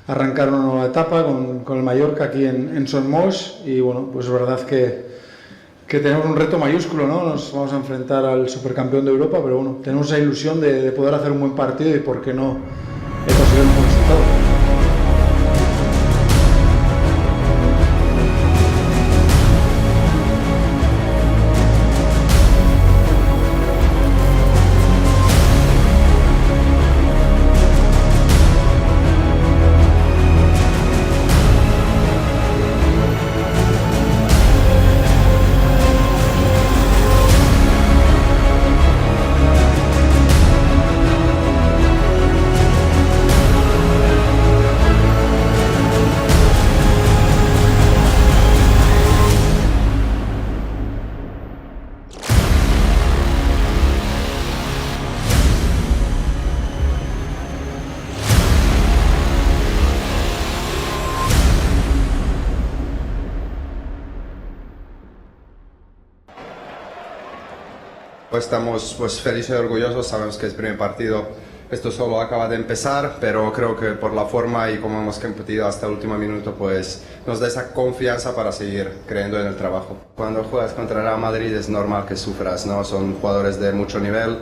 arrancar una nueva etapa con el Mallorca aquí en Son Moix y bueno, pues es verdad que tenemos un reto mayúsculo, ¿no? Nos vamos a enfrentar al supercampeón de Europa, pero bueno, tenemos esa ilusión de poder hacer un buen partido y por qué no conseguir un buen resultado. Estamos felices y orgullosos, sabemos que es el primer partido, esto solo acaba de empezar, pero creo que por la forma y como hemos competido hasta el último minuto, pues nos da esa confianza para seguir creyendo en el trabajo. Cuando juegas contra Real Madrid es normal que sufras, ¿no? Son jugadores de mucho nivel,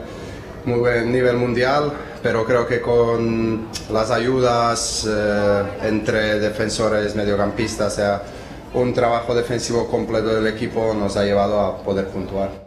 muy buen nivel mundial, pero creo que con las ayudas entre defensores, mediocampistas, un trabajo defensivo completo del equipo nos ha llevado a poder puntuar.